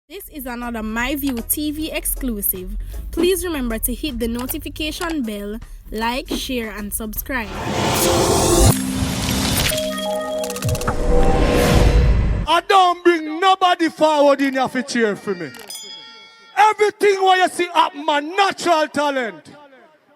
This is another MyView TV exclusive. Please remember to hit the notification bell, like, share, and subscribe. I don't bring nobody forward in here to cheer for me. Everything what you see up, my natural talent.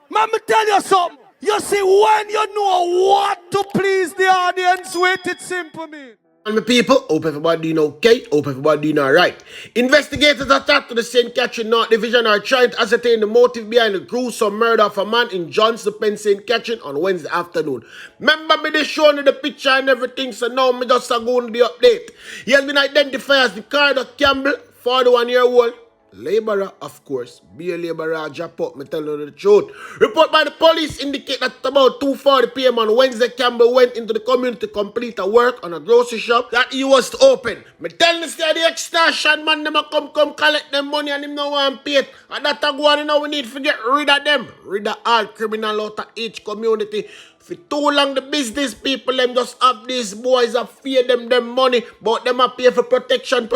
Let me tell you something. You see, when you know what to please the audience with, it's simple, me. And my people, hope everybody doing okay, hope everybody doing alright. Investigators attacked to the St. Catherine North Division are trying to ascertain the motive behind the gruesome murder of a man in Johnson, Penn, St. Catherine on Wednesday afternoon. Remember me they showing you the picture and everything, so now me just going to the update. He has been identified as Ricardo Campbell, 41-year-old. Laborer, of course. Be a laborer, Japan, me tell you the truth. Report by the police indicate that about 2:40 p.m. on Wednesday, Campbell went into the community to complete a work on a grocery shop that he was to open. Me tell you, say the extortion man, them a come collect them money and him no want pay it. And that a go on, now we need to get rid of them. Rid of all criminal out of each community. For too long, the business people, them just have these boys that fear them money, but them a pay for protection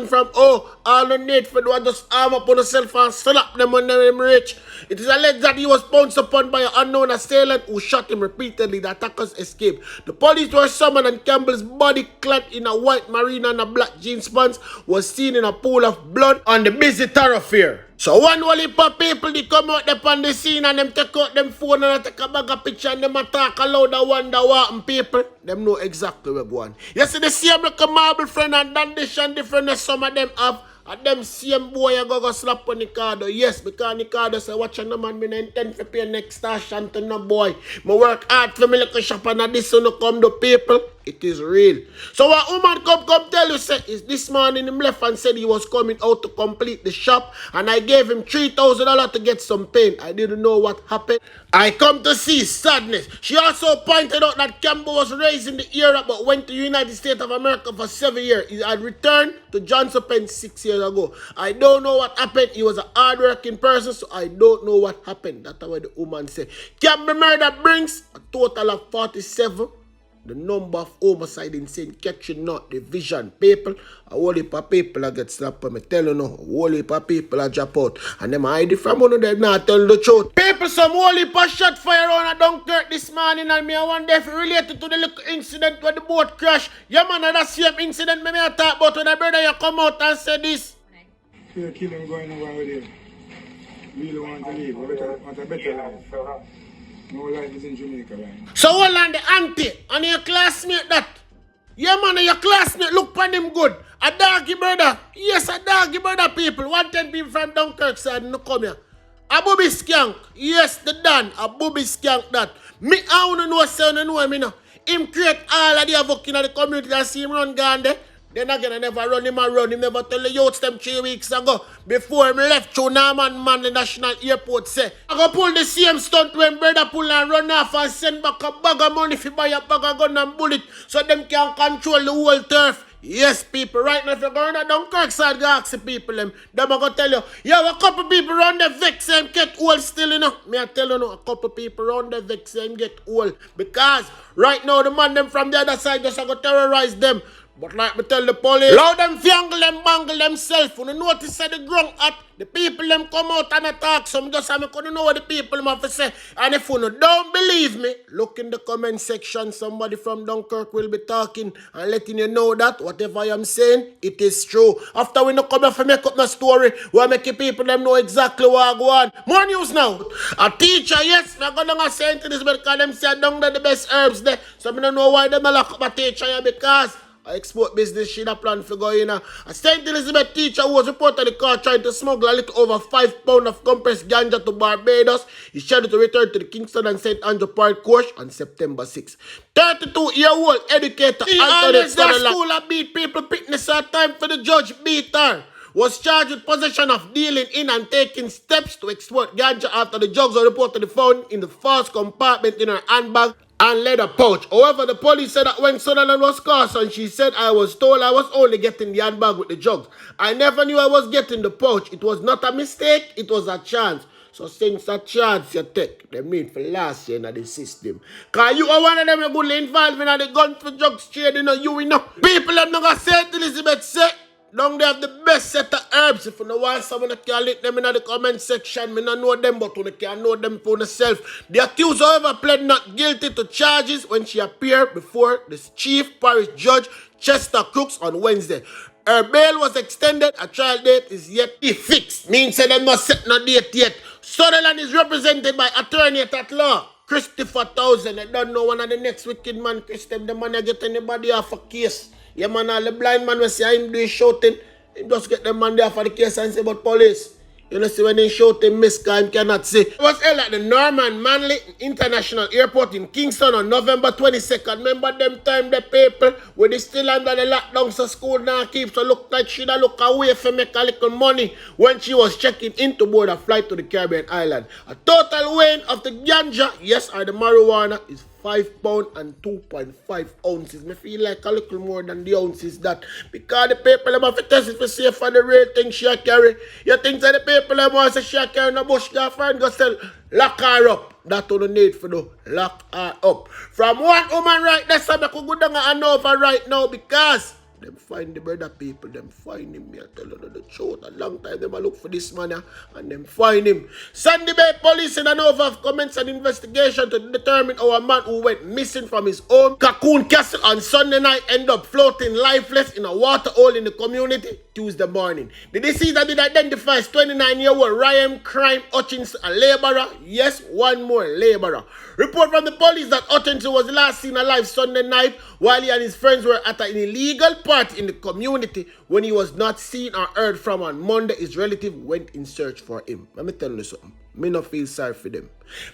from, all the need for do just arm up on themselves and slap them when they're rich. It is alleged that he was pounced upon by an unknown assailant who shot him repeatedly. The attackers escaped. The police were summoned and Campbell's body, clad in a white marine and a black jeans pants, was seen in a pool of blood on the busy thoroughfare. So one whole heap of people they come out there on the scene and them take out them phone and take a bag of picture and them attack aloud and wonder what and people. Them know exactly where go on. You see the same like a marble friend and Dandish and different as some of them have. And them same boy you go slap on Ricardo. Yes, because Ricardo say watch on the man, me no intend to pay next station to no boy. Me work hard for me like a shop and this one come to people. It is real. So a woman come tell you say is this morning him left and said he was coming out to complete the shop and I gave him $3,000 to get some paint. I didn't know what happened. I come to see sadness. She also pointed out that Campbell was raised in the era but went to United States of America for 7 years. He had returned to Johnson Penn 6 years ago. I don't know what happened. He was a hard-working person, so I don't know what happened. That's what the woman said. Campbell murder brings a total of 47. The number of homicide in St. Catherine North Division. People, a whole heap of people that get slapped. I tell you now, a whole heap of people that drop out. And them hide it from one of them not tell the truth. People, some whole heap of shot fire on a Dunkrik this morning and me I wonder if it related to the little incident where the boat crashed. Yeah man, that same incident me I talk about when the brother you come out and say this. You're killing going over with you. Really want to live. Want a better life. No life is in Jamaica, right? So hold on the auntie and your classmate that. Yeah man, your classmate look for him good. A doggy brother. Yes, a doggy brother people. 110 people from Dunkrik side no come here. A Boobi Skank. Yes, the Dan. A Boobi Skank that. Me I wanna know say you know me now. Him create all of the havoc in the community and see him run gone there. Then again, I never run him and run him. Never tell the youths them 3 weeks ago. Before him left through Norman Man, the national airport say, I go pull the same stunt when brother pull and run off and send back a bag of money if you buy a bag of gun and bullet so them can control the whole turf. Yes, people, right now if you're going to Dunkrik side, go ask the people them are going to tell you, you have a couple people around the vex and get old still, you know. Me I tell you, a couple people around the vex and get old. Because right now the man them from the other side just going to terrorize them. But like me tell the police, allow them fiangle them, bangle themselves. When you notice that the ground hot, the people them come out and attack. Some just I couldn't know what the people them have to say. And if you don't believe me, look in the comment section. Somebody from Dunkrik will be talking and letting you know that whatever I am saying, it is true. After we no come here to make up my story, we'll make the people them know exactly what go on. More news now. A teacher, yes, I'm going to say into this because them say down there the best herbs there. So I don't know why them lock up a teacher here because I export business, she had a plan for going in. A St. Elizabeth teacher who was reportedly caught trying to smuggle a little over 5 pounds of compressed ganja to Barbados. He's scheduled to return to the Kingston and St. Andrew Park course on September 6. 32-year-old educator Anthony school of beat people fitness at time for the judge beat her. Was charged with possession of dealing in and taking steps to export ganja after the drugs were reportedly found in the false compartment in her handbag and leather pouch. However, the police said that when Sutherland was cautioned, she said, I was told I was only getting the handbag with the drugs. I never knew I was getting the pouch. It was not a mistake, it was a chance. So since a chance you take, they mean for last year in the system. Because you are one of them who are involved in the gun for drugs trade, you know, People are not going to say it, Elizabeth say. Down there have the best set of herbs. If you know want someone that can link them in the comment section, me not know them, but you can know them for yourself. The accused, however, pled not guilty to charges when she appeared before the Chief Parish Judge Chester Crooks on Wednesday. Her bail was extended. A trial date is yet to be fixed. Means that they must set no date yet. Sutherland is represented by attorney at law Christopher Townsend. I don't know one of the next wicked man, Chris, them the man I get anybody off a case. Yeah, man, all the blind man will say him doing shouting. He just get the man there for the case and say about police. You know, see when they shout him miss, because him cannot see. It was held at the Norman Manley International Airport in Kingston on November 22nd. Remember them time the people where they still under the lockdown, so school now keeps, so look like she da look away for make a little money when she was checking in to board a flight to the Caribbean island. A total weight of the ganja, yes, or the marijuana, is 5 pounds and 2.5 ounces. Me feel like a little more than the ounces that. Because the people them have to test it for safe for the real thing she carry. You think that the people them want to say she carry no bush girlfriend go sell, lock her up. That don't need for do. Lock her up. From one woman right there, so I could go down and over right now because them find the brother people, them find him. Me I tell you the truth. A long time them a look for this man and them find him. Sandy Bay police in Hanover have commenced an investigation to determine how a man who went missing from his own Cocoon Castle on Sunday night ended up floating lifeless in a water hole in the community Tuesday morning. The deceased did identify as 29-year-old Ryan Crime Hutchinson, a laborer. Yes, one more laborer. Report from the police that Hutchinson was last seen alive Sunday night while he and his friends were at an illegal party in the community. When he was not seen or heard from on Monday, his relative went in search for him. Let me tell you something. Me no feel sorry for them.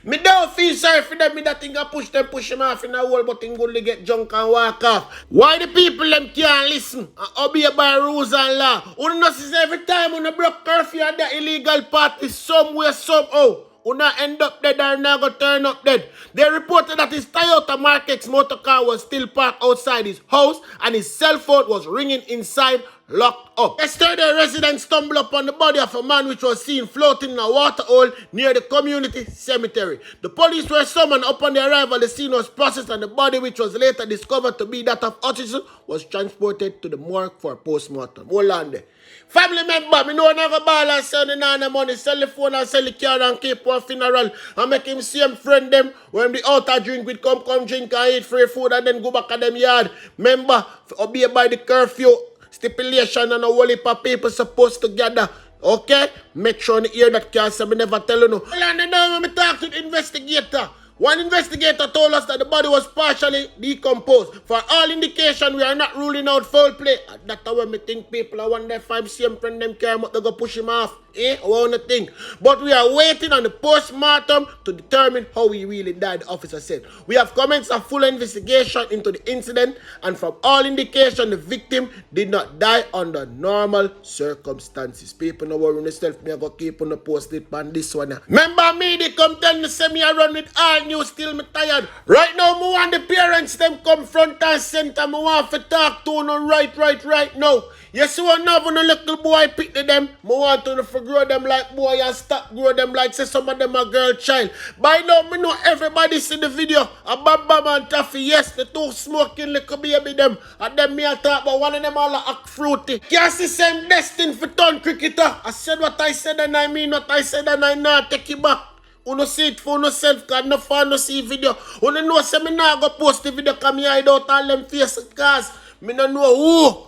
Me don't feel sorry for them. Me that think I push him off in a hole, but him gonna get drunk and walk off. Why the people them can't listen and obey by rules and law? You know, since every time when you broke curfew at the illegal party somewhere, somehow, Una end up dead or not go turn up dead. They reported that his Toyota Mark X motor car was still parked outside his house and his cell phone was ringing inside, locked up. Yesterday, residents stumbled upon the body of a man which was seen floating in a water hole near the community cemetery. The police were summoned. Upon the arrival, the scene was processed and the body, which was later discovered to be that of Hutchinson, was transported to the morgue for post-mortem. Hold on there. Family member, me know never ball and sell the nana money, sell the phone and sell the car and keep one funeral and make him see him friend them when the outer drink with come drink and eat free food and then go back at them yard. Member, obey by the curfew stipulation and a whole heap of people supposed to gather. Okay? Make sure you hear that can't say me never tell you no. Well, and then when me talk to the investigator, one investigator told us that the body was partially decomposed. For all indication, we are not ruling out foul play. That's how we think people. I wonder if I'm same friend them care but they go push him off. I want to think. But we are waiting on the post-mortem to determine how he really died, the officer said. We have commenced a full investigation into the incident, and from all indication, the victim did not die under normal circumstances. People know worry themselves. Me I go keep on the post-it on this one. Remember me, they come tell me say me I run with all news, still me tired. Right now, me want the parents them come front and center. Me want to talk to no right now. Yes, you want to have a little boy pick them. Me want to grow them like boy and stop grow them like say some of them a girl child. By now, me know everybody see the video. A Bam and Taffy, yes, the two smoking little baby them. And them me a talk about one of them all act fruity. Can't see same destined for turn cricketer. I said what I said and I mean what I said and I not take it back. Uno see it for yourself, because no fun to see video. Uno know say me not go post the video because me hide out all them face cars. Me no know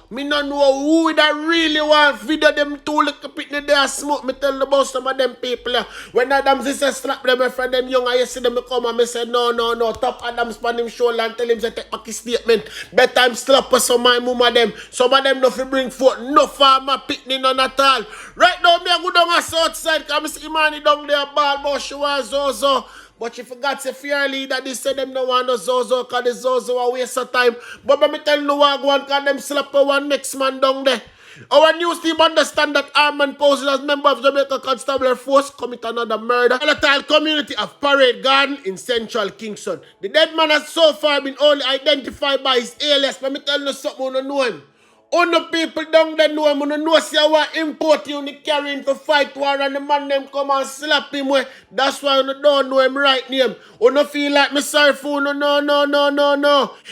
who that really want video them two little pitney there smoke. Me tell about some of them people. When Adams say slap them for them young, I see them come and me say no. Top Adams pan him shoulder and tell him say take back his statement. Better him slap us some my mama them. Some of them no fi bring forth no farmer pitney none at all. Right now me I go down a outside because me see Imani down there ball but she was Zozo. But you forgot to fear leader, they say them no want no Zozo because the Zozo a waste of time. But me tell you no one because them slap one next man down there. Our news team understand that Armand posing as member of Jamaica Constabulary Force commit another murder in a tile community of Parade Garden in central Kingston. The dead man has so far been only identified by his alias. But me tell you something, you don't know him. On the people down there know him, know see how import you the carrying for fight war and the man them come and slap him way. That's why you don't know him right name. You feel like me sorry for no.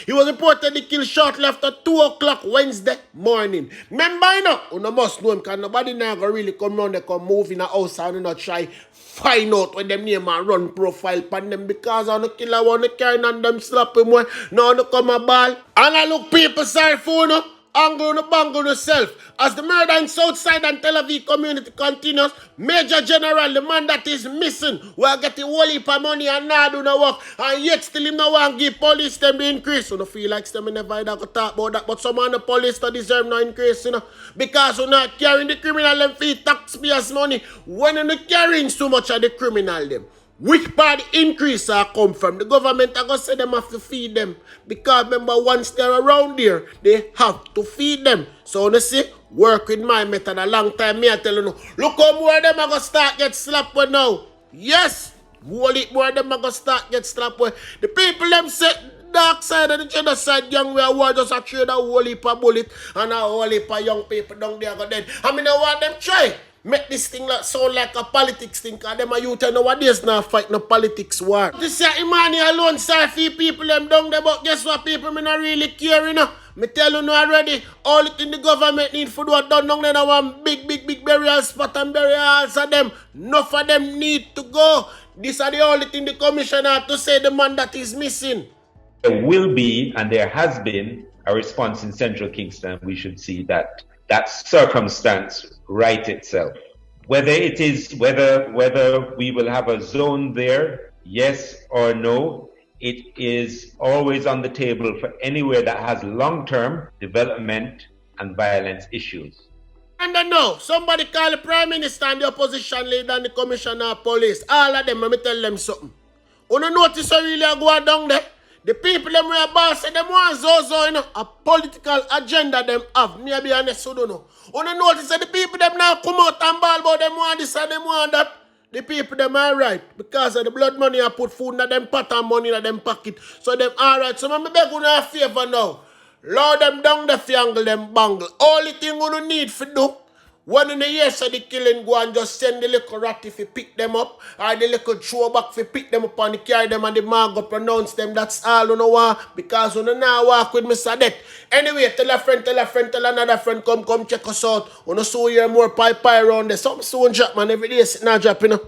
He was reportedly killed shortly after 2 o'clock Wednesday morning. Remember you know, you must know him because nobody now go really come round they come move in a house and you not try find out when them name and run profile pan them because on the killer want to carry and them slap him way. Now they come a ball. And I look people sorry for no. Angle no bangle yourself. As the murder in Southside and Tela-viv community continues, Major General, the man that is missing, will get the whole heap of money and not do no work, and yet still him no want give police them the increase. So no feel like them never either go talk about that, but some of the police that deserve no increase, you know, because you're not carrying the criminal them for taxpayers' money when you're not carrying so much of the criminal them. Which part the increase come from? The government are going to say them have to feed them. Because remember, once they're around there, they have to feed them. So you see, work with my method a long time. Me I tell you, look how more of them are going to start get slapped with now. Yes, more of them are going to start get slapped with. The people them say, dark side and the genocide young we are just a trade a whole heap of bullet and a whole heap of young people down there go dead. I mean, I want them try. Make this thing sound like a politics thing, because them are youth and nowadays now fight no politics war. This is Imani alone, sorry for people them down there, but guess what, people me not really care, you know. Me tell you now already, all it in the government need for do a done down there now one big burial spot and burials of them. Enough of them need to go. This are the only thing the commissioner to say the man that is missing. There will be, and there has been, a response in Central Kingston. We should see that circumstance right itself. Whether we will have a zone there, yes or no, it is always on the table for anywhere that has long-term development and violence issues. And I know, somebody call the Prime Minister and the opposition leader and the Commissioner of Police. All of them, let me tell them something. You don't notice how really I go down there? The people them where boss say them want Zozo, you know, a political agenda them have. Me be honest, you don't know. You don't notice that the people them now come out and ball about them want this and them want that. The people them are right because of the blood money I put food in them pot and money in them pocket. So them alright. So I beg you a favor now. Lower them down the fiangle them bangle. Only thing you need for do. When in the years of the killing go and just send the little rat if you pick them up, or the little throwback if you pick them up and carry them and the man go pronounce them. That's all you know want, because you now walk with Mr. Death. Anyway, tell a friend, tell another friend, come check us out. You know, so you're more pie around there. Something soon drop, man. Every day sitting and drop, you know.